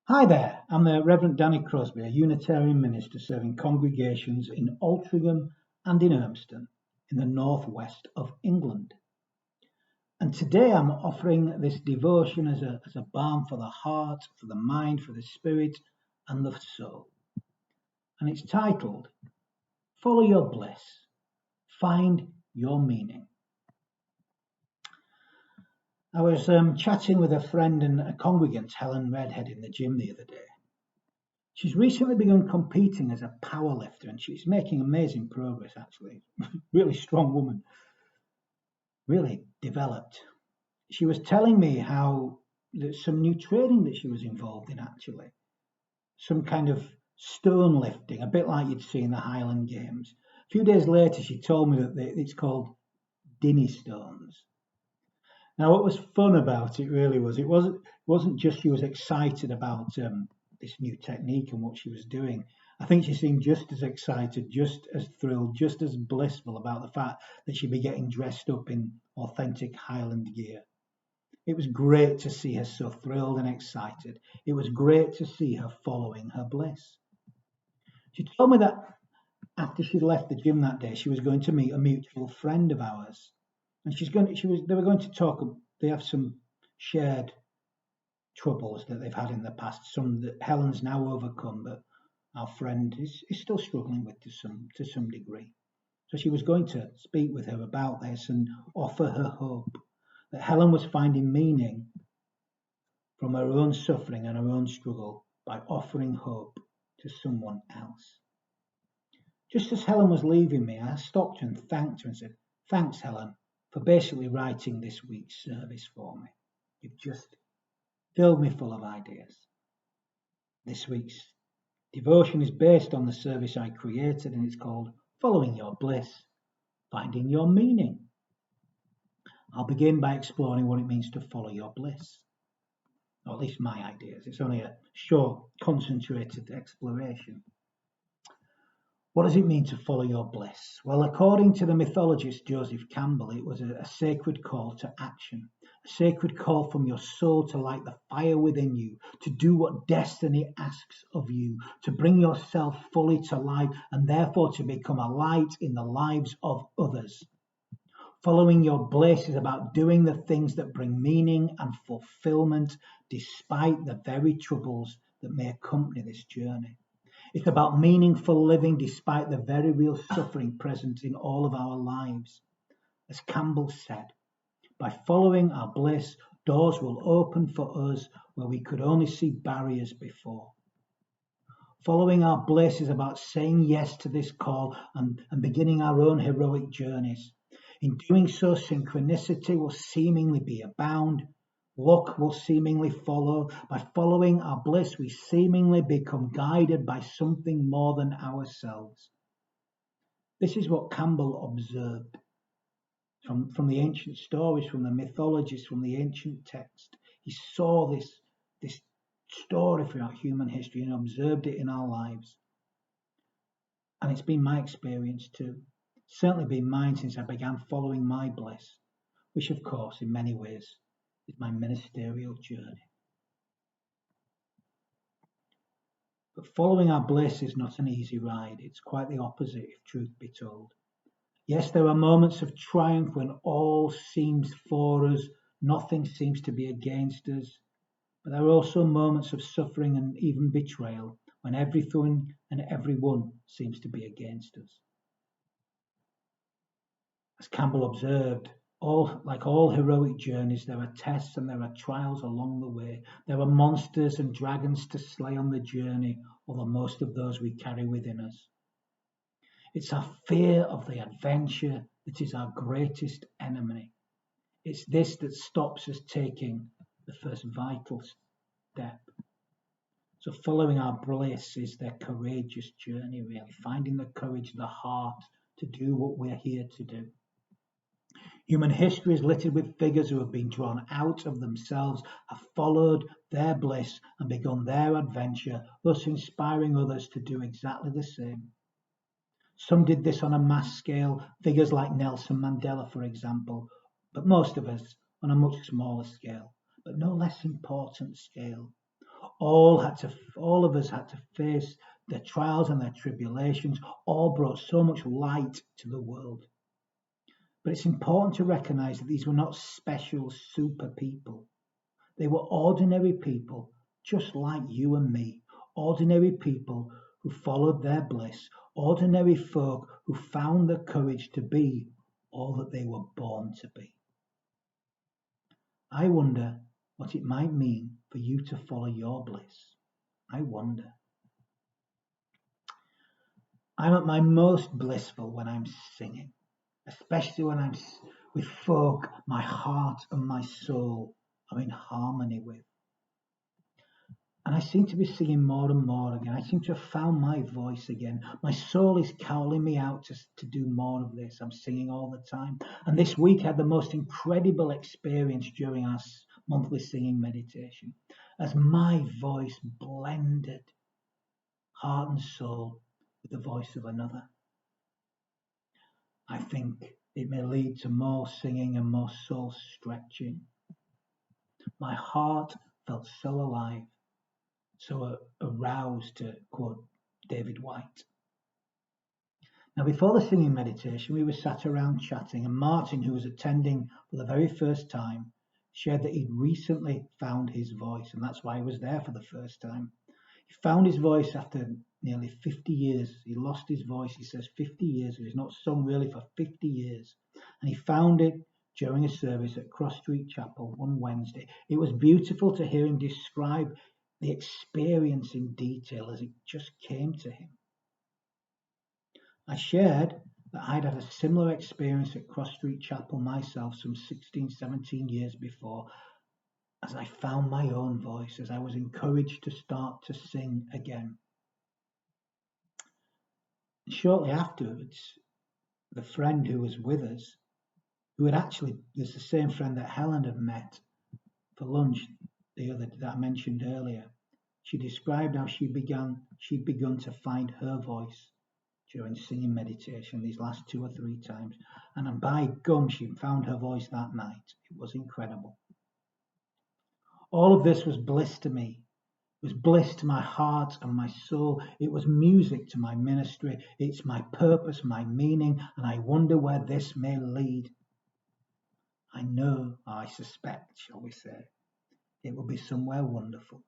Hi there, I'm the Reverend Danny Crosby, a Unitarian minister serving congregations in Altrincham and in Urmston in the northwest of England. And today I'm offering this devotion as a balm for the heart, for the mind, for the spirit, and the soul. And it's titled, Follow Your Bliss, Find Your Meaning. I was chatting with a friend and a congregant, Helen Redhead, in the gym the other day. She's recently begun competing as a power lifter and she's making amazing progress, actually. Really strong woman, really developed. She was telling me how there's some new training that she was involved in, actually. Some kind of stone lifting, a bit like you'd see in the Highland Games. A few days later, she told me that it's called Dinny Stones. Now, what was fun about it really was it wasn't just she was excited about this new technique and what she was doing. I think she seemed just as excited, just as thrilled, just as blissful about the fact that she'd be getting dressed up in authentic Highland gear. It was great to see her so thrilled and excited. It was great to see her following her bliss. She told me that after she left the gym that day, she was going to meet a mutual friend of ours, and they were going to talk. They have some shared troubles that they've had in the past, some that Helen's now overcome, but our friend is still struggling with to some degree. So she was going to speak with her about this and offer her hope that Helen was finding meaning from her own suffering and her own struggle by offering hope to someone else. Just as Helen was leaving me, I stopped her and thanked her and said, "Thanks, Helen, for basically writing this week's service for me. You've just filled me full of ideas." This week's devotion is based on the service I created and it's called Following Your Bliss, Finding Your Meaning. I'll begin by exploring what it means to follow your bliss, or at least my ideas. It's only a short, concentrated exploration. What does it mean to follow your bliss? Well, according to the mythologist Joseph Campbell, it was a sacred call to action, a sacred call from your soul to light the fire within you, to do what destiny asks of you, to bring yourself fully to life, and therefore to become a light in the lives of others. Following your bliss is about doing the things that bring meaning and fulfillment despite the very troubles that may accompany this journey. It's about meaningful living despite the very real suffering present in all of our lives. As Campbell said, by following our bliss, doors will open for us where we could only see barriers before. Following our bliss is about saying yes to this call and beginning our own heroic journeys. In doing so, synchronicity will seemingly be abound. Luck will seemingly follow. By following our bliss, we seemingly become guided by something more than ourselves. This is what Campbell observed from the ancient stories, from the mythologists, from the ancient text. He saw this story throughout human history and observed it in our lives. And it's been my experience too. Certainly been mine since I began following my bliss, which of course in many ways is my ministerial journey. But following our bliss is not an easy ride. It's quite the opposite, if truth be told. Yes, there are moments of triumph when all seems for us, nothing seems to be against us. But there are also moments of suffering and even betrayal when everything and everyone seems to be against us. As Campbell observed, like all heroic journeys, there are tests and there are trials along the way. There are monsters and dragons to slay on the journey, although most of those we carry within us. It's our fear of the adventure that is our greatest enemy. It's this that stops us taking the first vital step. So following our bliss is their courageous journey, really, finding the courage, the heart to do what we're here to do. Human history is littered with figures who have been drawn out of themselves, have followed their bliss and begun their adventure, thus inspiring others to do exactly the same. Some did this on a mass scale, figures like Nelson Mandela, for example, but most of us on a much smaller scale, but no less important scale. All of us had to face their trials and their tribulations. All brought so much light to the world. But it's important to recognize that these were not special super people. They were ordinary people, just like you and me. Ordinary people who followed their bliss. Ordinary folk who found the courage to be all that they were born to be. I wonder what it might mean for you to follow your bliss. I wonder. I'm at my most blissful when I'm singing, especially when I'm with folk my heart and my soul are in harmony with. And I seem to be singing more and more again. I seem to have found my voice again. My soul is calling me out to do more of this. I'm singing all the time. And this week I had the most incredible experience during our monthly singing meditation as my voice blended heart and soul with the voice of another. I think it may lead to more singing and more soul stretching. My heart felt so alive, so aroused, to quote David White. Now, before the singing meditation, we were sat around chatting, and Martin, who was attending for the very first time, shared that he'd recently found his voice, and that's why he was there for the first time. He found his voice after nearly 50 years. He lost his voice, he says, 50 years. He's not sung really for 50 years. And he found it during a service at Cross Street Chapel one Wednesday. It was beautiful to hear him describe the experience in detail as it just came to him. I shared that I'd had a similar experience at Cross Street Chapel myself some 16, 17 years before, as I found my own voice, as I was encouraged to start to sing again. Shortly afterwards, the friend who was with us, who had actually, there's the same friend that Helen had met for lunch that I mentioned earlier, she described how she'd begun to find her voice during singing meditation these last 2 or 3 times. And by gum, she found her voice that night. It was incredible. All of this was bliss to me. It was bliss to my heart and my soul. It was music to my ministry. It's my purpose, my meaning, and I wonder where this may lead. I know, I suspect, shall we say, it will be somewhere wonderful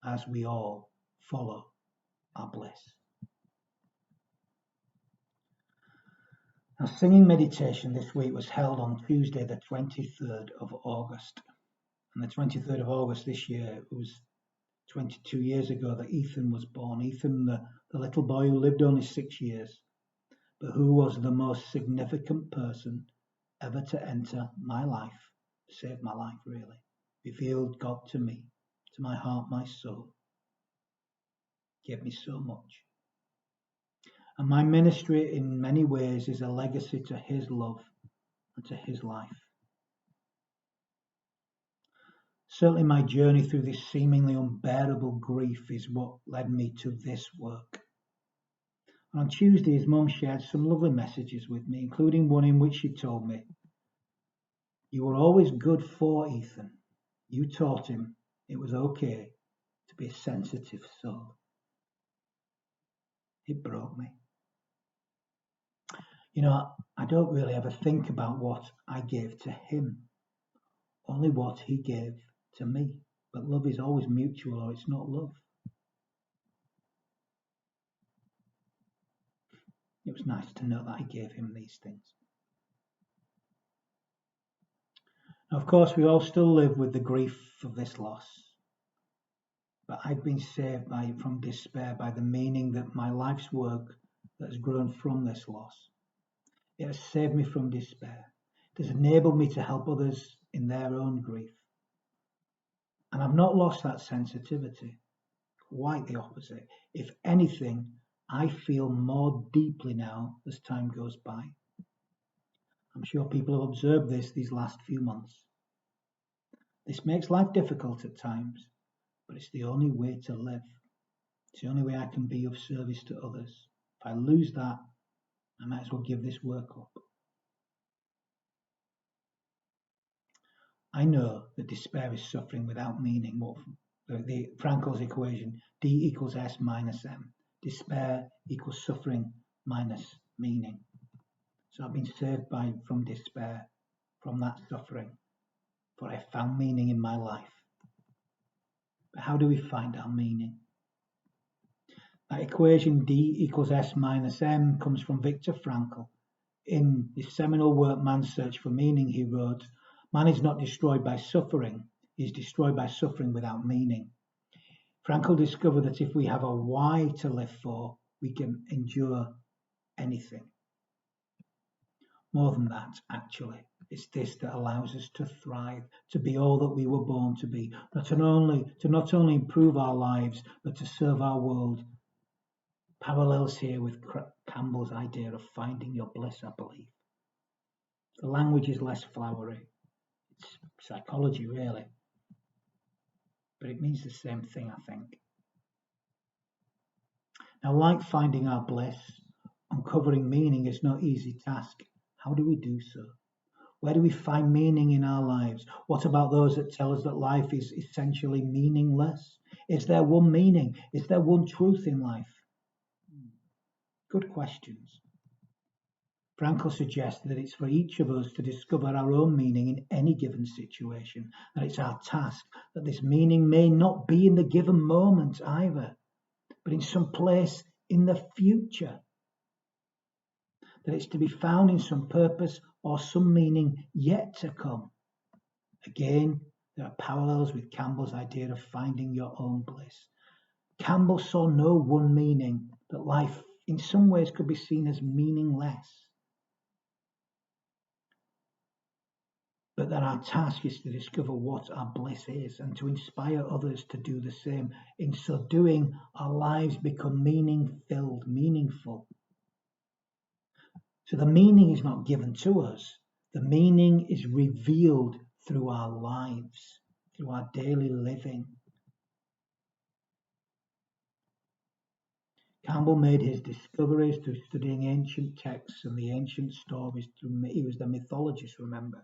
as we all follow our bliss. Now, singing meditation this week was held on Tuesday, the 23rd of August. And the 23rd of August this year, it was 22 years ago that Ethan was born. Ethan, the little boy who lived only 6 years, but who was the most significant person ever to enter my life, save my life really, revealed God to me, to my heart, my soul, gave me so much. And my ministry in many ways is a legacy to his love and to his life. Certainly my journey through this seemingly unbearable grief is what led me to this work. And on Tuesday, his mum shared some lovely messages with me, including one in which she told me, "You were always good for Ethan. You taught him it was okay to be a sensitive soul." It broke me. You know, I don't really ever think about what I gave to him, only what he gave to me. But love is always mutual, or it's not love. It was nice to know that I gave him these things. Now, of course, we all still live with the grief of this loss. But I've been saved from despair by the meaning that my life's work that has grown from this loss. It has saved me from despair. It has enabled me to help others in their own grief. And I've not lost that sensitivity. Quite the opposite. If anything, I feel more deeply now as time goes by. I'm sure people have observed this these last few months. This makes life difficult at times, but it's the only way to live. It's the only way I can be of service to others. If I lose that, I might as well give this work up. I know that despair is suffering without meaning. the Frankl's equation, D equals S minus M. Despair equals suffering minus meaning. So I've been saved from despair, from that suffering, for I found meaning in my life. But how do we find our meaning? That equation D equals S minus M comes from Viktor Frankl. In his seminal work, Man's Search for Meaning, he wrote, "Man is not destroyed by suffering, he is destroyed by suffering without meaning." Frankl discovered that if we have a why to live for, we can endure anything. More than that, actually. It's this that allows us to thrive, to be all that we were born to be, to not only improve our lives, but to serve our world. Parallels here with Campbell's idea of finding your bliss, I believe. The language is less flowery. It's psychology, really. But it means the same thing, I think. Now, like finding our bliss, uncovering meaning is no easy task. How do we do so? Where do we find meaning in our lives? What about those that tell us that life is essentially meaningless? Is there one meaning? Is there one truth in life? Good questions. Frankl suggests that it's for each of us to discover our own meaning in any given situation, that it's our task, that this meaning may not be in the given moment either, but in some place in the future, that it's to be found in some purpose or some meaning yet to come. Again, there are parallels with Campbell's idea of finding your own bliss. Campbell saw no one meaning, that life in some ways could be seen as meaningless. But that our task is to discover what our bliss is and to inspire others to do the same. In so doing, our lives become meaning-filled, meaningful. So the meaning is not given to us. The meaning is revealed through our lives, through our daily living. Campbell made his discoveries through studying ancient texts and the ancient stories. He was the mythologist, remember.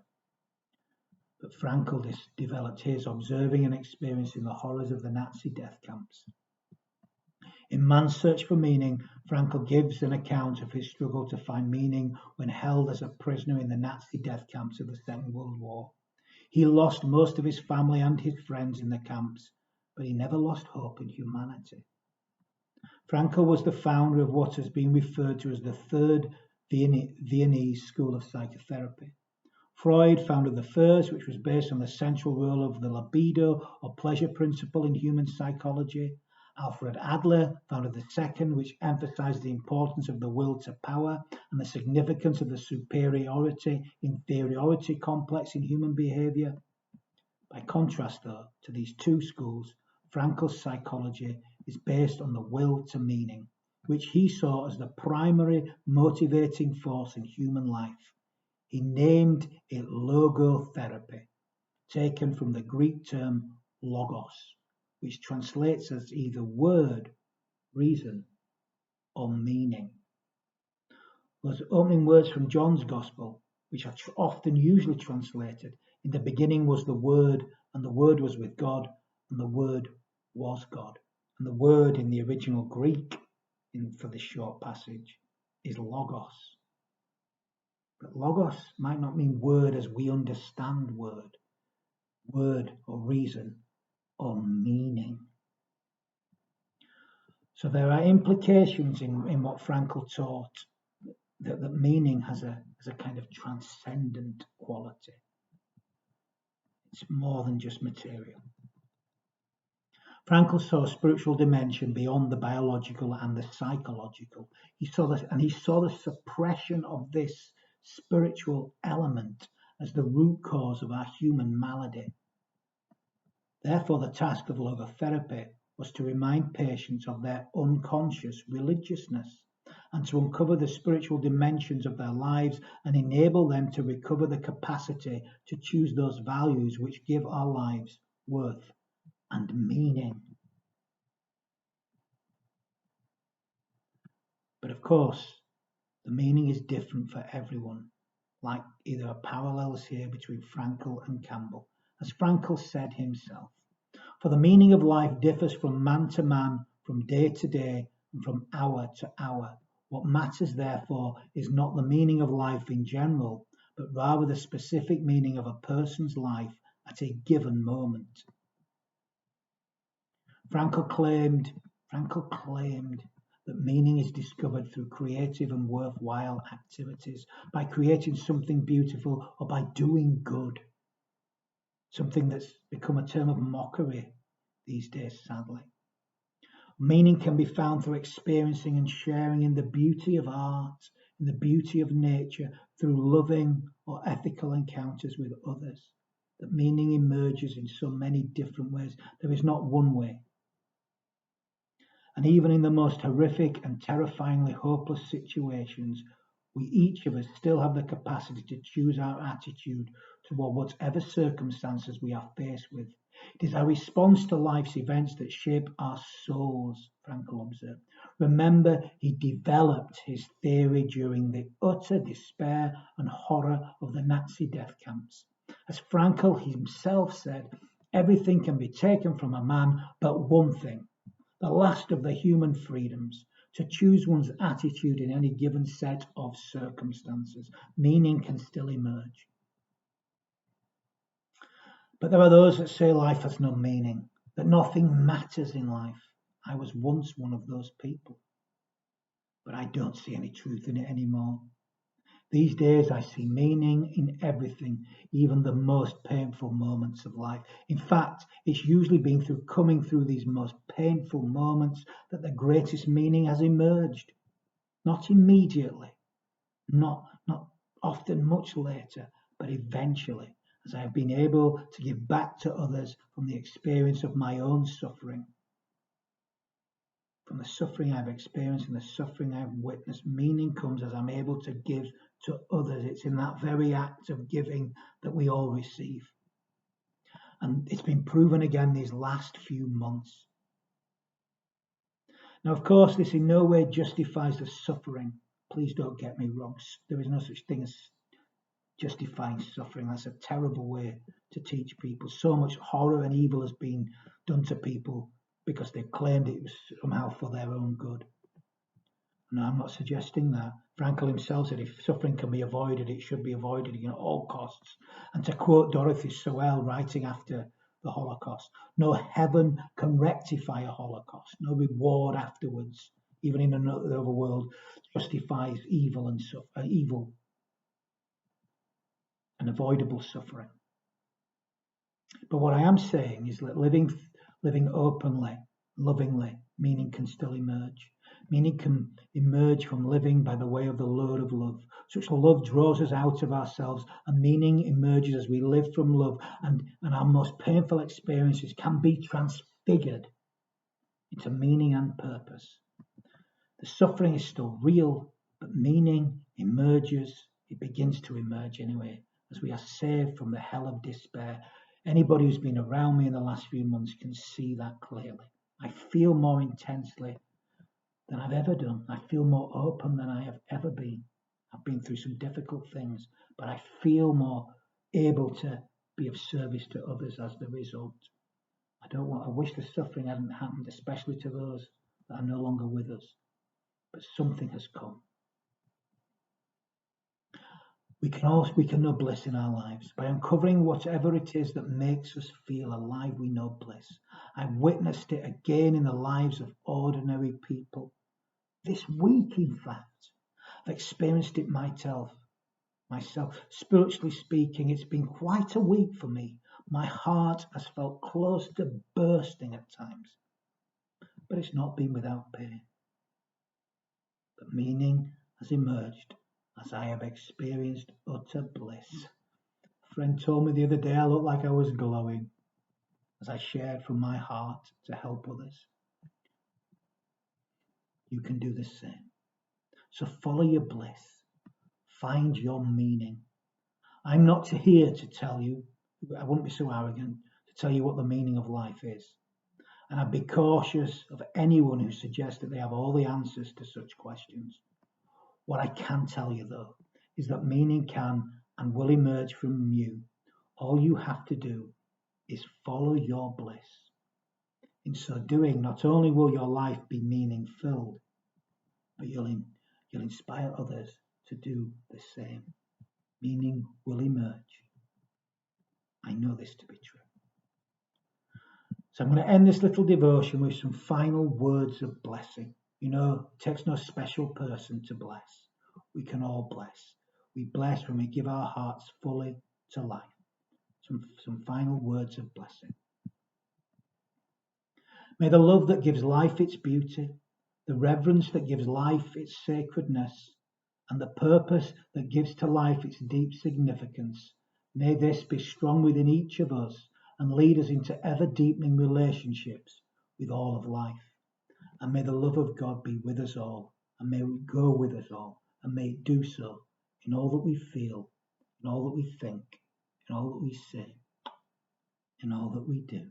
But Frankl developed his observing and experiencing the horrors of the Nazi death camps. In Man's Search for Meaning, Frankl gives an account of his struggle to find meaning when held as a prisoner in the Nazi death camps of the Second World War. He lost most of his family and his friends in the camps, but he never lost hope in humanity. Frankl was the founder of what has been referred to as the Third Viennese School of Psychotherapy. Freud founded the first, which was based on the central role of the libido or pleasure principle in human psychology. Alfred Adler founded the second, which emphasized the importance of the will to power and the significance of the superiority-inferiority complex in human behavior. By contrast, though, to these two schools, Frankl's psychology is based on the will to meaning, which he saw as the primary motivating force in human life. He named it logotherapy, taken from the Greek term logos, which translates as either word, reason, or meaning. Those opening words from John's Gospel, which are often usually translated, "In the beginning was the Word, and the Word was with God, and the Word was God." And the word in the original Greek for this short passage is logos. But logos might not mean word as we understand word or reason or meaning. So there are implications in what Frankl taught that meaning has a kind of transcendent quality. It's more than just material. Frankl saw a spiritual dimension beyond the biological and the psychological. He saw the suppression of this spiritual element as the root cause of our human malady. Therefore, the task of logotherapy was to remind patients of their unconscious religiousness and to uncover the spiritual dimensions of their lives and enable them to recover the capacity to choose those values which give our lives worth and meaning. But of course, the meaning is different for everyone, like either parallels here between Frankl and Campbell. As Frankl said himself, For the meaning of life differs from man to man, from day to day, and from hour to hour. What matters, therefore, is not the meaning of life in general, but rather the specific meaning of a person's life at a given moment. Frankl claimed that meaning is discovered through creative and worthwhile activities, by creating something beautiful or by doing good. Something that's become a term of mockery these days, sadly. Meaning can be found through experiencing and sharing in the beauty of art, in the beauty of nature, through loving or ethical encounters with others. That meaning emerges in so many different ways. There is not one way. And even in the most horrific and terrifyingly hopeless situations, we each of us still have the capacity to choose our attitude toward whatever circumstances we are faced with. It is our response to life's events that shape our souls, Frankl observed. Remember, he developed his theory during the utter despair and horror of the Nazi death camps. As Frankl himself said, everything can be taken from a man but one thing, the last of the human freedoms, to choose one's attitude in any given set of circumstances. Meaning can still emerge. But there are those that say life has no meaning, that nothing matters in life. I was once one of those people, but I don't see any truth in it anymore. These days I see meaning in everything, even the most painful moments of life. In fact, it's usually been through coming through these most painful moments that the greatest meaning has emerged. Not immediately, not often much later, but eventually, as I have been able to give back to others from the experience of my own suffering. From the suffering I've experienced and the suffering I've witnessed, meaning comes as I'm able to give to others. It's in that very act of giving that we all receive. And it's been proven again these last few months. Now, of course, this in no way justifies the suffering. Please don't get me wrong. There is no such thing as justifying suffering. That's a terrible way to teach people. So much horror and evil has been done to people because they've claimed it was somehow for their own good. No, I'm not suggesting that. Frankl himself said if suffering can be avoided, it should be avoided at all costs. And to quote Dorothy Sewell, writing after the Holocaust, no heaven can rectify a Holocaust. No reward afterwards, even in another world, justifies evil and avoidable suffering. But what I am saying is that living openly, lovingly, meaning can still emerge. Meaning can emerge from living by the way of the Lord of love. Such love draws us out of ourselves, and meaning emerges as we live from love, and our most painful experiences can be transfigured into meaning and purpose. The suffering is still real, but meaning emerges. It begins to emerge anyway, as we are saved from the hell of despair. Anybody who's been around me in the last few months can see that clearly. I feel more intensely than I've ever done. I feel more open than I have ever been. I've been through some difficult things, but I feel more able to be of service to others as the result. I wish the suffering hadn't happened, especially to those that are no longer with us. But something has come. We can know bliss in our lives by uncovering whatever it is that makes us feel alive. We know bliss. I've witnessed it again in the lives of ordinary people. This week, in fact, I've experienced it myself. Spiritually speaking, it's been quite a week for me. My heart has felt close to bursting at times, but it's not been without pain. But meaning has emerged as I have experienced utter bliss. A friend told me the other day I looked like I was glowing as I shared from my heart to help others. You can do the same. So follow your bliss. Find your meaning. I'm not here to tell you, I wouldn't be so arrogant to tell you what the meaning of life is. And I'd be cautious of anyone who suggests that they have all the answers to such questions. What I can tell you, though, is that meaning can and will emerge from you. All you have to do is follow your bliss. In so doing, not only will your life be meaning-filled, but you'll inspire others to do the same. Meaning will emerge. I know this to be true. So I'm going to end this little devotion with some final words of blessing. You know, it takes no special person to bless. We can all bless. We bless when we give our hearts fully to life. Some final words of blessing. May the love that gives life its beauty, the reverence that gives life its sacredness, and the purpose that gives to life its deep significance, may this be strong within each of us and lead us into ever-deepening relationships with all of life. And may the love of God be with us all, and may it go with us all, and may it do so in all that we feel, in all that we think, in all that we say, in all that we do.